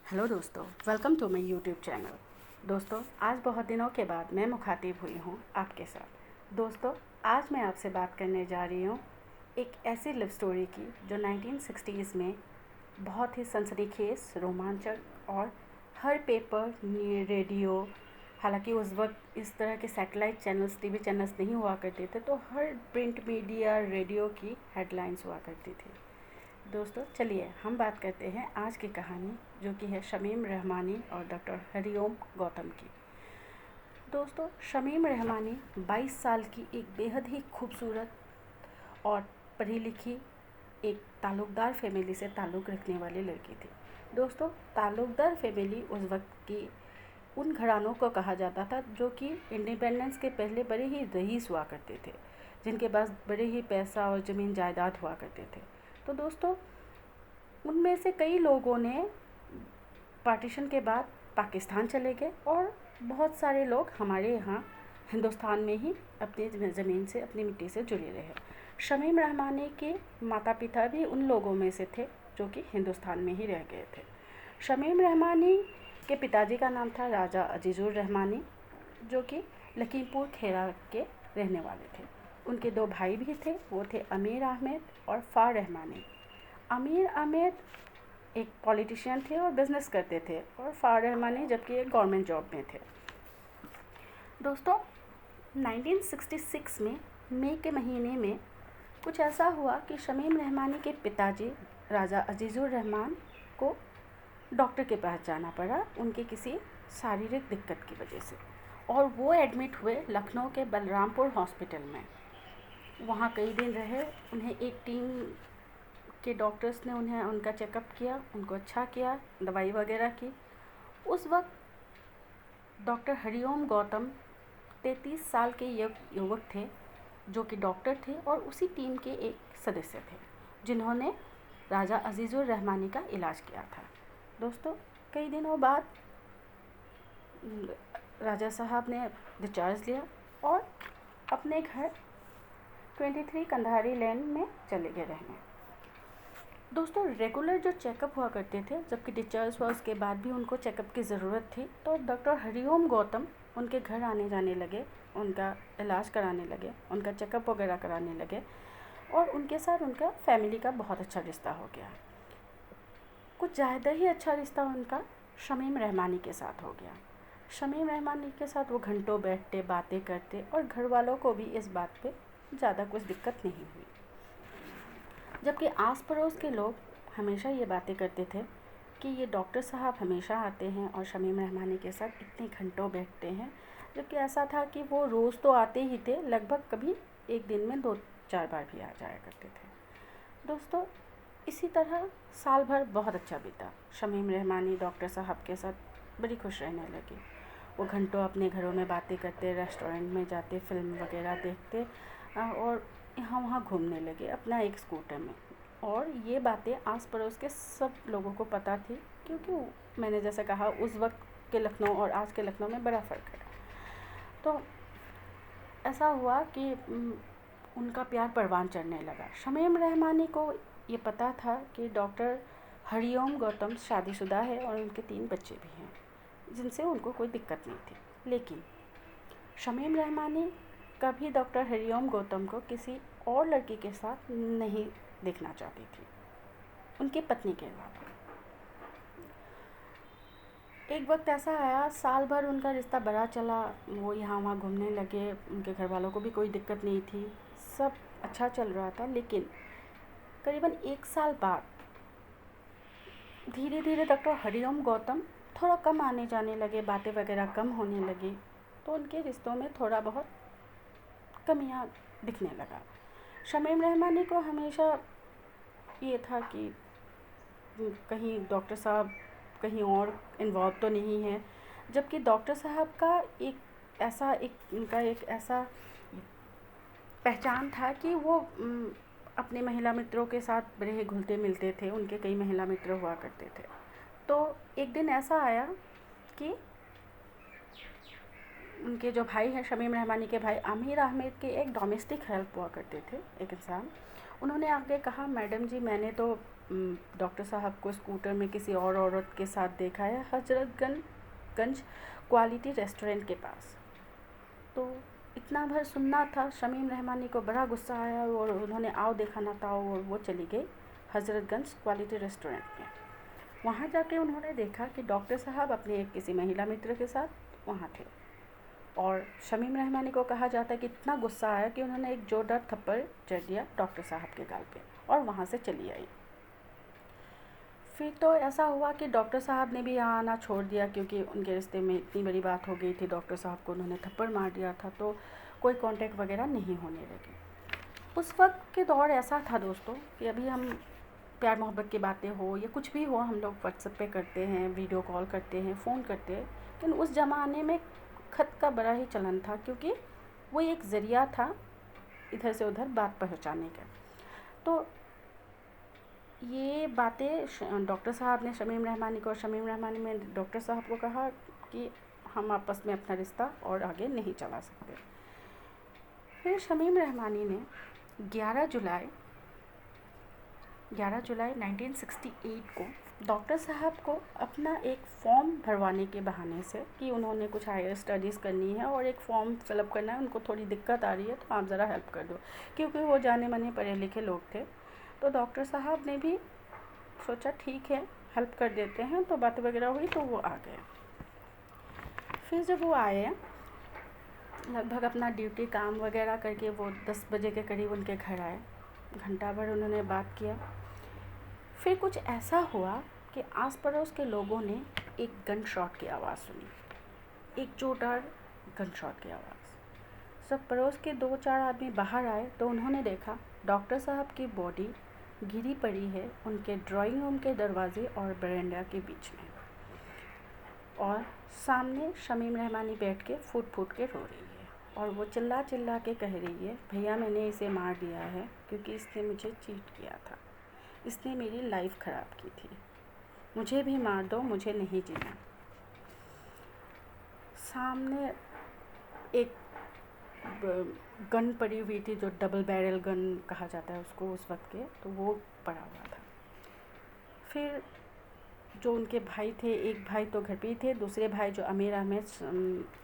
Hello दोस्तों, welcome to my YouTube channel. दोस्तों, आज बहुत दिनों के बाद मैं मुखातिब हुई हूँ आपके साथ। दोस्तों, आज मैं आपसे बात करने जा रही हूँ एक ऐसी लव स्टोरी की जो 1960s में बहुत ही सनसनीखेज, रोमांचक और हर पेपर, रेडियो, हालांकि उस वक्त इस तरह के सैटेलाइट चैनल्स, टीवी चैनल्स नहीं हुआ करते थे, तो हर प्रिंट मीडिया, रेडियो की हेडलाइंस हुआ करती थी। दोस्तों, चलिए हम बात करते हैं आज की कहानी, जो कि है शमीम रहमानी और डॉक्टर हरिओम गौतम की। दोस्तों, शमीम रहमानी 22 साल की एक बेहद ही खूबसूरत और पढ़ी लिखी एक ताल्लुकदार फैमिली से ताल्लुक़ रखने वाली लड़की थी। दोस्तों, ताल्लुकदार फैमिली उस वक्त की उन घरानों को कहा जाता था जो कि इंडिपेंडेंस के पहले बड़े ही रईस हुआ करते थे, जिनके पास बड़े ही पैसा और ज़मीन जायदाद हुआ करते थे। तो दोस्तों, उनमें से कई लोगों ने पार्टीशन के बाद पाकिस्तान चले गए और बहुत सारे लोग हमारे यहाँ हिंदुस्तान में ही अपनी ज़मीन से, अपनी मिट्टी से जुड़े रहे। शमीम रहमानी के माता पिता भी उन लोगों में से थे जो कि हिंदुस्तान में ही रह गए थे। शमीम रहमानी के पिताजी का नाम था राजा अजीज़ुर रहमानी, जो कि लखीमपुर खेड़ा के रहने वाले थे। उनके दो भाई भी थे, वो थे अमीर अहमद और फ़ार रहमानी। अमीर अहमद एक पॉलिटिशियन थे और बिज़नेस करते थे, और फ़ार रहमानी जबकि एक गवर्नमेंट जॉब में थे। दोस्तों, 1966 में मई के महीने में कुछ ऐसा हुआ कि शमीम रहमानी के पिताजी राजा अजीज़ुर रहमान को डॉक्टर के पास जाना पड़ा, उनके किसी शारीरिक दिक्कत की वजह से, और वो एडमिट हुए लखनऊ के बलरामपुर हॉस्पिटल में। वहाँ कई दिन रहे। उन्हें एक टीम के डॉक्टर्स ने उनका चेकअप किया, उनको अच्छा किया, दवाई वगैरह की। उस वक्त डॉक्टर हरिओम गौतम 33 साल के युवक थे, जो कि डॉक्टर थे और उसी टीम के एक सदस्य थे, जिन्होंने राजा अजीज़ुर रहमानी का इलाज किया था। दोस्तों, कई दिनों बाद राजा साहब ने डिस्चार्ज लिया और अपने घर 23 कंधारी लेन में चले गए रहने। दोस्तों, रेगुलर जो चेकअप हुआ करते थे, जबकि डिस्चार्ज हुआ उसके बाद भी उनको चेकअप की ज़रूरत थी, तो डॉक्टर हरिओम गौतम उनके घर आने जाने लगे, उनका इलाज कराने लगे, उनका चेकअप वगैरह कराने लगे, और उनके साथ उनका फैमिली का बहुत अच्छा रिश्ता हो गया। कुछ ज़्यादा ही अच्छा रिश्ता उनका शमीम रहमानी के साथ हो गया। शमीम रहमानी के साथ वो घंटों बैठते, बातें करते, और घर वालों को भी इस बात पे ज़्यादा कुछ दिक्कत नहीं हुई। जबकि आस पड़ोस के लोग हमेशा ये बातें करते थे कि ये डॉक्टर साहब हमेशा आते हैं और शमीम रहमानी के साथ इतने घंटों बैठते हैं, जबकि ऐसा था कि वो रोज़ तो आते ही थे, लगभग कभी एक दिन में 2-4 बार भी आ जाया करते थे। दोस्तों, इसी तरह साल भर बहुत अच्छा बीता। शमीम रहमानी डॉक्टर साहब के साथ बड़ी खुश रहने लगी। वो घंटों अपने घरों में बातें करते, रेस्टोरेंट में जाते, फिल्म वगैरह देखते, और यहाँ वहाँ घूमने लगे अपना एक स्कूटर में। और ये बातें आस पड़ोस के सब लोगों को पता थी, क्योंकि मैंने जैसे कहा, उस वक्त के लखनऊ और आज के लखनऊ में बड़ा फ़र्क है। तो ऐसा हुआ कि उनका प्यार परवान चढ़ने लगा। शमीम रहमानी को ये पता था कि डॉक्टर हरिओम गौतम शादीशुदा है और उनके 3 बच्चे भी हैं, जिनसे उनको कोई दिक्कत नहीं थी। लेकिन शमीम रहमानी कभी डॉक्टर हरिओम गौतम को किसी और लड़की के साथ नहीं देखना चाहती थी, उनकी पत्नी के अलावा। एक वक्त ऐसा आया, साल भर उनका रिश्ता बड़ा चला, वो यहाँ वहाँ घूमने लगे, उनके घर वालों को भी कोई दिक्कत नहीं थी, सब अच्छा चल रहा था। लेकिन करीबन 1 साल बाद धीरे धीरे डॉक्टर हरिओम गौतम थोड़ा कम आने जाने लगे, बातें वगैरह कम होने लगी, तो उनके रिश्तों में थोड़ा बहुत कमियां दिखने लगा। शमीम रहमानी को हमेशा ये था कि कहीं डॉक्टर साहब कहीं और इन्वॉल्व तो नहीं है, जबकि डॉक्टर साहब का उनका एक ऐसा पहचान था कि वो अपने महिला मित्रों के साथ बड़े ही घुलते मिलते थे, उनके कई महिला मित्र हुआ करते थे। तो एक दिन ऐसा आया कि उनके जो भाई हैं, शमीम रहमानी के भाई अमीर अहमद के एक डोमेस्टिक हेल्प हुआ करते थे, एक इंसान, उन्होंने आगे कहा, मैडम जी मैंने तो डॉक्टर साहब को स्कूटर में किसी और औरत के साथ देखा है हजरतगंज क्वालिटी रेस्टोरेंट के पास। तो इतना भर सुनना था। शमीम रहमानी को बड़ा गुस्सा आया और उन्होंने आओ देखा ना था और वो चली गई हजरतगंज क्वालिटी रेस्टोरेंट में। वहाँ जाके उन्होंने देखा कि डॉक्टर साहब अपने एक किसी महिला मित्र के साथ वहाँ थे और शमीम रहमानी को कहा जाता है कि इतना गुस्सा आया कि उन्होंने एक जोरदार थप्पड़ जड़ दिया डॉक्टर साहब के गाल पे और वहाँ से चली आई। फिर तो ऐसा हुआ कि डॉक्टर साहब ने भी यहाँ आना छोड़ दिया क्योंकि उनके रिश्ते में इतनी बड़ी बात हो गई थी। डॉक्टर साहब को उन्होंने थप्पड़ मार दिया था तो कोई कांटेक्ट वगैरह नहीं होने लगी। उस वक्त के दौर ऐसा था दोस्तों कि अभी हम प्यार मोहब्बत की बातें हो या कुछ भी हो हम लोग व्हाट्सएप पे करते हैं, वीडियो कॉल करते हैं, फ़ोन करते हैं। लेकिन उस ज़माने में ख़त का बड़ा ही चलन था क्योंकि वो एक ज़रिया था इधर से उधर बात पहुंचाने का। तो ये बातें डॉक्टर साहब ने शमीम रहमानी को और शमीम रहमानी ने डॉक्टर साहब को कहा कि हम आपस में अपना रिश्ता और आगे नहीं चला सकते। फिर शमीम रहमानी ने 11 जुलाई 1968 को डॉक्टर साहब को अपना एक फॉर्म भरवाने के बहाने से कि उन्होंने कुछ हायर स्टडीज़ करनी है और एक फॉर्म फिलअप करना है, उनको थोड़ी दिक्कत आ रही है तो आप ज़रा हेल्प कर दो, क्योंकि वो जाने माने पढ़े लिखे लोग थे। तो डॉक्टर साहब ने भी सोचा ठीक है हेल्प कर देते हैं। तो बात वगैरह हुई तो वो आ गए। फिर जब वो आए लगभग अपना ड्यूटी काम वगैरह करके वो 10 बजे के करीब उनके घर आए। घंटा भर उन्होंने बात किया। फिर कुछ ऐसा हुआ कि आस पड़ोस के लोगों ने एक गन शॉट की आवाज़ सुनी, एक जोरदार गन शॉट की आवाज़। सब पड़ोस के 2-4 आदमी बाहर आए तो उन्होंने देखा डॉक्टर साहब की बॉडी गिरी पड़ी है उनके ड्राइंग रूम के दरवाजे और बरामदा के बीच में, और सामने शमीम रहमानी बैठ के फूट फूट के रो रही है और वो चिल्ला चिल्ला के कह रही है, भैया मैंने इसे मार दिया है क्योंकि इसने मुझे चीट किया था, इसने मेरी लाइफ ख़राब की थी, मुझे भी मार दो, मुझे नहीं जीना। सामने एक गन पड़ी हुई थी जो डबल बैरल गन कहा जाता है उसको उस वक्त के, तो वो पड़ा हुआ था। फिर जो उनके भाई थे, एक भाई तो घर पे ही थे, दूसरे भाई जो अमीर अहमद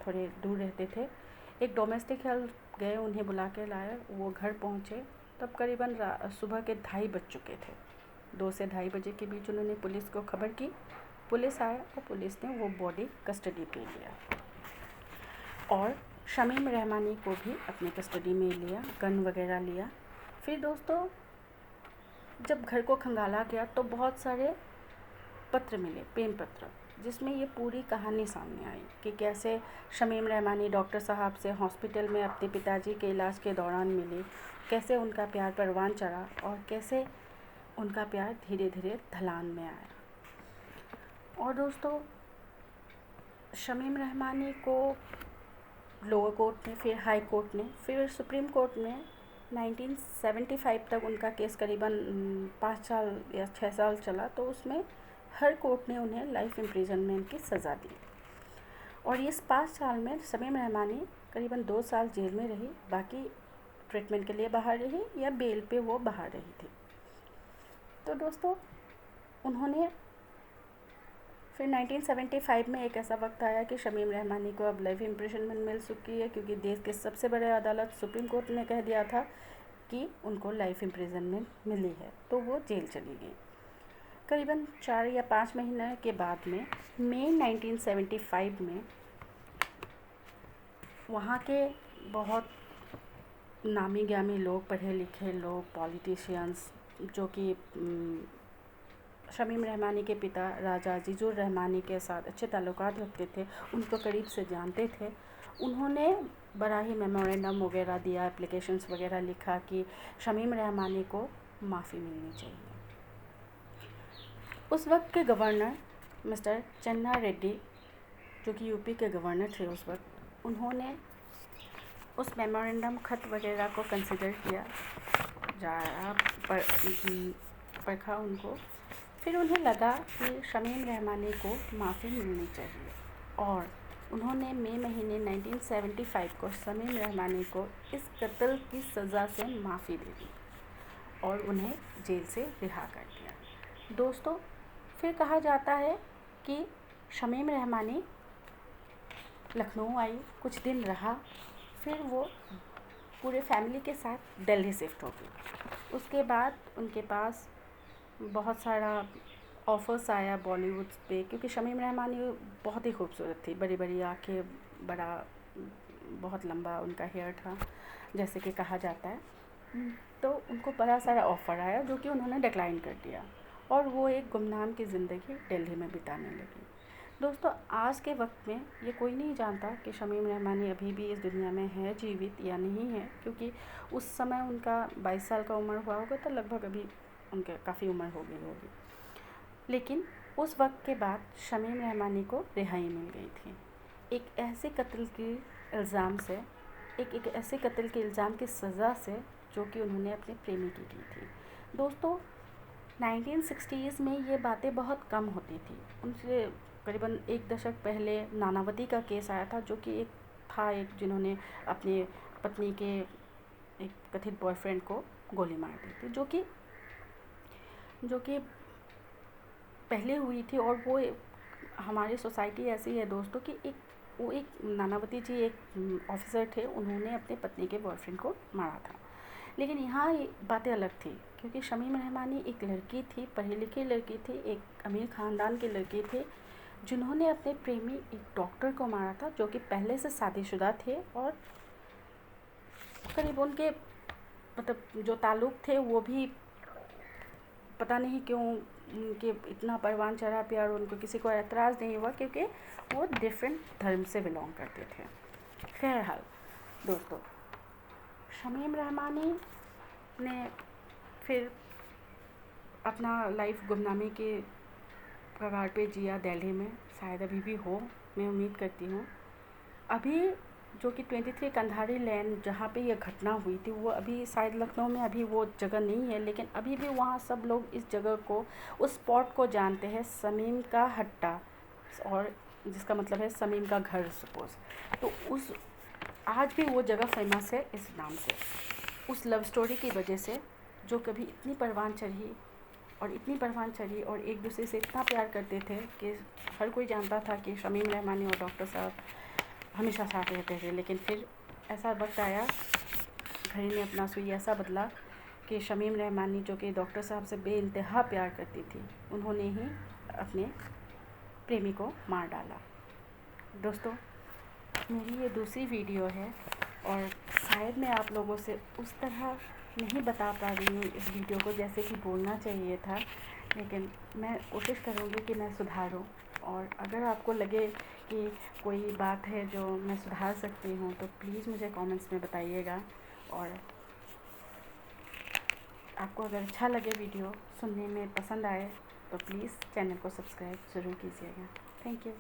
थोड़े दूर रहते थे, एक डोमेस्टिक हेल्प गए, उन्हें बुला के लाए। वो घर पहुँचे तब करीबन सुबह के 2:30 बज चुके थे। 2 से 2:30 बजे के बीच उन्होंने पुलिस को खबर की। पुलिस आया और पुलिस ने वो बॉडी कस्टडी पे लिया और शमीम रहमानी को भी अपने कस्टडी में लिया, गन वगैरह लिया। फिर दोस्तों जब घर को खंगाला गया तो बहुत सारे पत्र मिले, प्रेम पत्र, जिसमें ये पूरी कहानी सामने आई कि कैसे शमीम रहमानी डॉक्टर साहब से हॉस्पिटल में अपने पिताजी के इलाज के दौरान मिली, कैसे उनका प्यार परवान चढ़ा और कैसे उनका प्यार धीरे धीरे ढलान में आया। और दोस्तों शमीम रहमानी को लोअर कोर्ट ने, फिर हाई कोर्ट ने, फिर सुप्रीम कोर्ट में 1975 तक उनका केस करीबन 5 साल या 6 साल चला। तो उसमें हर कोर्ट ने उन्हें लाइफ इम्प्रिजनमेंट की सज़ा दी और इस 5 साल में शमीम रहमानी करीबन 2 साल जेल में रही, बाकी ट्रीटमेंट के लिए बाहर रही या बेल पे वो बाहर रही थी। तो दोस्तों उन्होंने फिर 1975 में एक ऐसा वक्त आया कि शमीम रहमानी को अब लाइफ इम्प्रिजनमेंट मिल चुकी है, क्योंकि देश के सबसे बड़े अदालत सुप्रीम कोर्ट ने कह दिया था कि उनको लाइफ इम्प्रिजनमेंट मिली है, तो वो जेल चली गई। करीबन 4 या 5 महीने के बाद में मई 1975 में वहाँ के बहुत नामी गिरामी लोग, पढ़े लिखे लोग, पॉलिटिशियंस, जो कि शमीम रहमानी के पिता राजा अजीज़ुर रहमानी के साथ अच्छे ताल्लुकात रखते थे, उनको करीब से जानते थे, उन्होंने बड़ा ही मेमोरेंडम वगैरह दिया, एप्लीकेशंस वगैरह लिखा कि शमीम रहमानी को माफ़ी मिलनी चाहिए। उस वक्त के गवर्नर मिस्टर चन्ना रेड्डी, जो कि यूपी के गवर्नर थे उस वक्त, उन्होंने उस मेमोरेंडम ख़त वगैरह को कंसिडर किया, परखा उनको। फिर उन्हें लगा कि शमीम रहमानी को माफ़ी मिलनी चाहिए और उन्होंने मई महीने 1975 को शमीम रहमानी को इस कत्ल की सज़ा से माफ़ी दे दी। और उन्हें जेल से रिहा कर दिया। दोस्तों, फिर कहा जाता है कि शमीम रहमानी लखनऊ आई, कुछ दिन रहा, फिर वो पूरे फैमिली के साथ दिल्ली शिफ्ट हो गई। उसके बाद उनके पास बहुत सारा ऑफ़र्स आया बॉलीवुड पे, क्योंकि शमीम रहमानी बहुत ही खूबसूरत थी, बड़ी बड़ी आँखें, बहुत लंबा उनका हेयर था जैसे कि कहा जाता है। तो उनको बड़ा सारा ऑफ़र आया जो कि उन्होंने डिक्लाइन कर दिया और वो एक गुमनाम की ज़िंदगी दिल्ली में बिताने लगी। दोस्तों, आज के वक्त में ये कोई नहीं जानता कि शमीम रहमानी अभी भी इस दुनिया में है जीवित या नहीं है, क्योंकि उस समय उनका 22 साल का उम्र हुआ होगा, तो लगभग अभी उनके काफ़ी उम्र हो गई होगी। लेकिन उस वक्त के बाद शमीम रहमानी को रिहाई मिल गई थी एक ऐसे कत्ल के इल्ज़ाम से, एक ऐसे कत्ल के इल्ज़ाम की सज़ा से जो कि उन्होंने अपने प्रेमी की थी। दोस्तों, 1960s में ये बातें बहुत कम होती थी। उनसे करीबन एक दशक पहले नानावती का केस आया था, जो कि एक जिन्होंने अपनी पत्नी के एक कथित बॉयफ्रेंड को गोली मार दी थी, जो कि पहले हुई थी। और वो हमारी सोसाइटी ऐसी है दोस्तों कि एक नानावती जी एक ऑफिसर थे, उन्होंने अपने पत्नी के बॉयफ्रेंड को मारा था। लेकिन यहाँ बातें अलग थी, क्योंकि शमीम रहमानी एक लड़की थी, पढ़ी लिखी लड़की थी, एक अमीर ख़ानदान की लड़की थी, जिन्होंने अपने प्रेमी एक डॉक्टर को मारा था, जो कि पहले से शादीशुदा थे और करीब उनके मतलब जो ताल्लुक़ थे वो भी पता नहीं क्यों उनके इतना परवान चढ़ा प्यार, उनको किसी को एतराज़ नहीं हुआ, क्योंकि वो डिफरेंट धर्म से बिलोंग करते थे। खैरहाल दोस्तों, शमीम रहमानी ने फिर अपना लाइफ गुमनामी के कगार पे जिया दिल्ली में, शायद अभी भी हो, मैं उम्मीद करती हूँ। अभी जो कि 23 कंधारी लैन जहाँ पे ये घटना हुई थी, वो अभी शायद लखनऊ में अभी वो जगह नहीं है, लेकिन अभी भी वहाँ सब लोग इस जगह को, उस स्पॉट को जानते हैं समीम का हट्टा, और जिसका मतलब है समीम का घर सपोज़। तो आज भी वो जगह फेमस है इस नाम से, उस लव स्टोरी की वजह से, जो कभी इतनी परवान चढ़ी और एक दूसरे से इतना प्यार करते थे कि हर कोई जानता था कि शमीम रहमानी और डॉक्टर साहब हमेशा साथ रहते थे। लेकिन फिर ऐसा वक्त आया, घड़ी ने अपना सुई ऐसा बदला कि शमीम रहमानी, जो कि डॉक्टर साहब से बेइंतहा प्यार करती थी, उन्होंने ही अपने प्रेमी को मार डाला। दोस्तों, मेरी ये दूसरी वीडियो है और शायद मैं आप लोगों से उस तरह नहीं बता पा रही हूँ इस वीडियो को जैसे कि बोलना चाहिए था, लेकिन मैं कोशिश करूँगी कि मैं सुधारूँ। और अगर आपको लगे कि कोई बात है जो मैं सुधार सकती हूँ तो प्लीज़ मुझे कमेंट्स में बताइएगा। और आपको अगर अच्छा लगे, वीडियो सुनने में पसंद आए, तो प्लीज़ चैनल को सब्सक्राइब ज़रूर कीजिएगा। Thank you.